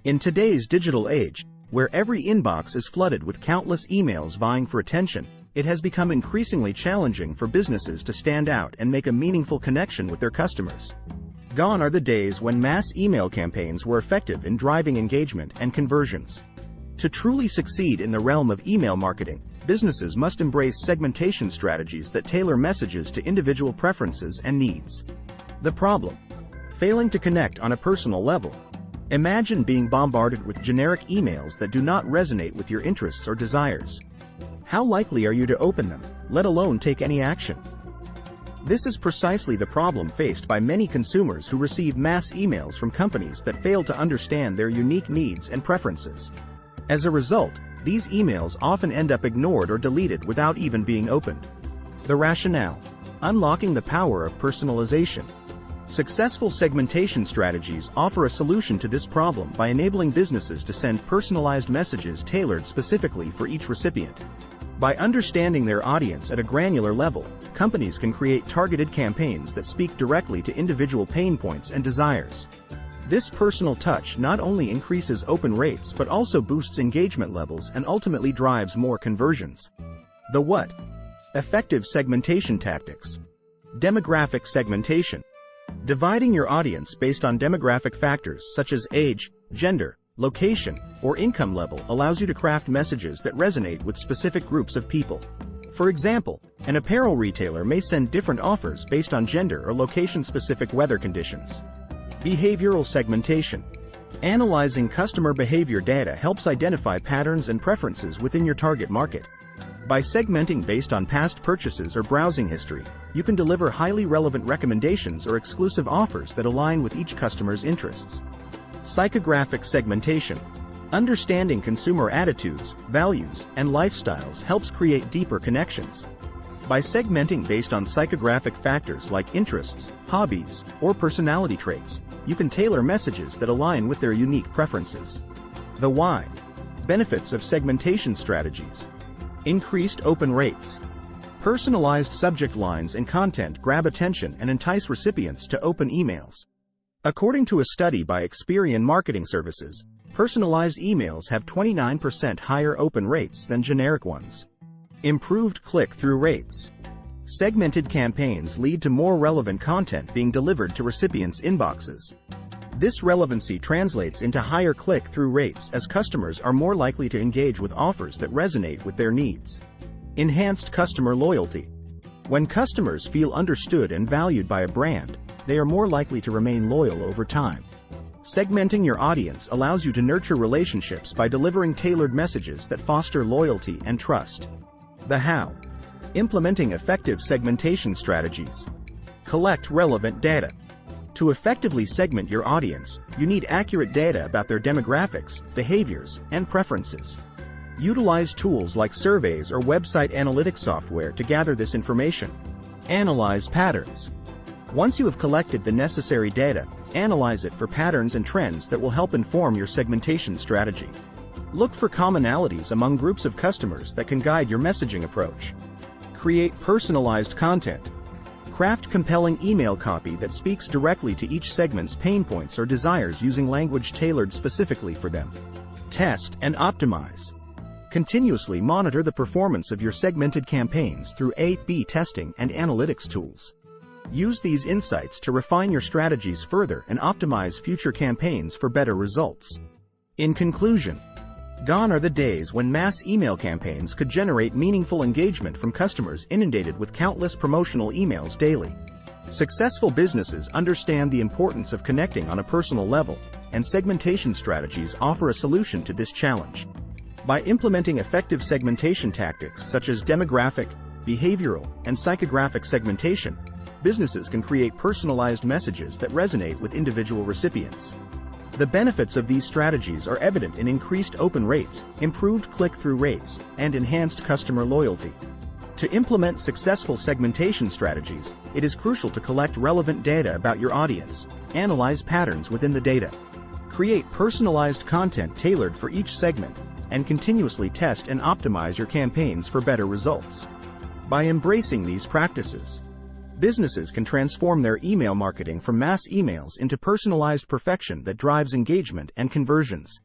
In today's digital age, where every inbox is flooded with countless emails vying for attention, it has become increasingly challenging for businesses to stand out and make a meaningful connection with their customers. Gone are the days when mass email campaigns were effective in driving engagement and conversions. To truly succeed in the realm of email marketing, businesses must embrace segmentation strategies that tailor messages to individual preferences and needs. The problem: failing to connect on a personal level. Imagine being bombarded with generic emails that do not resonate with your interests or desires. How likely are you to open them, let alone take any action? This is precisely the problem faced by many consumers who receive mass emails from companies that fail to understand their unique needs and preferences. As a result, these emails often end up ignored or deleted without even being opened. The rationale: unlocking the power of personalization. Successful segmentation strategies offer a solution to this problem by enabling businesses to send personalized messages tailored specifically for each recipient. By understanding their audience at a granular level, companies can create targeted campaigns that speak directly to individual pain points and desires. This personal touch not only increases open rates but also boosts engagement levels and ultimately drives more conversions. The what? Effective segmentation tactics. Demographic segmentation. Dividing your audience based on demographic factors such as age, gender, location, or income level allows you to craft messages that resonate with specific groups of people. For example, an apparel retailer may send different offers based on gender or location-specific weather conditions. Behavioral segmentation. Analyzing customer behavior data helps identify patterns and preferences within your target market. By segmenting based on past purchases or browsing history, you can deliver highly relevant recommendations or exclusive offers that align with each customer's interests. Psychographic segmentation. Understanding consumer attitudes, values, and lifestyles helps create deeper connections. By segmenting based on psychographic factors like interests, hobbies, or personality traits, you can tailor messages that align with their unique preferences. The why. Benefits of segmentation strategies. Increased open rates. Personalized subject lines and content grab attention and entice recipients to open emails. According to a study by Experian Marketing Services, personalized emails have 29% higher open rates than generic ones. Improved click-through rates. Segmented campaigns lead to more relevant content being delivered to recipients' inboxes. This relevancy translates into higher click-through rates as customers are more likely to engage with offers that resonate with their needs. Enhanced customer loyalty. When customers feel understood and valued by a brand, they are more likely to remain loyal over time. Segmenting your audience allows you to nurture relationships by delivering tailored messages that foster loyalty and trust. The how. Implementing effective segmentation strategies. Collect relevant data. To effectively segment your audience, you need accurate data about their demographics, behaviors, and preferences. Utilize tools like surveys or website analytics software to gather this information. Analyze patterns. Once you have collected the necessary data, analyze it for patterns and trends that will help inform your segmentation strategy. Look for commonalities among groups of customers that can guide your messaging approach. Create personalized content. Craft compelling email copy that speaks directly to each segment's pain points or desires using language tailored specifically for them. Test and optimize. Continuously monitor the performance of your segmented campaigns through A/B testing and analytics tools. Use these insights to refine your strategies further and optimize future campaigns for better results. In conclusion, gone are the days when mass email campaigns could generate meaningful engagement from customers inundated with countless promotional emails daily. Successful businesses understand the importance of connecting on a personal level, and segmentation strategies offer a solution to this challenge. By implementing effective segmentation tactics such as demographic, behavioral, and psychographic segmentation, businesses can create personalized messages that resonate with individual recipients. The benefits of these strategies are evident in increased open rates, improved click-through rates, and enhanced customer loyalty. To implement successful segmentation strategies, it is crucial to collect relevant data about your audience, analyze patterns within the data, create personalized content tailored for each segment, and continuously test and optimize your campaigns for better results. By embracing these practices, Businesses can transform their email marketing from mass emails into personalized perfection that drives engagement and conversions.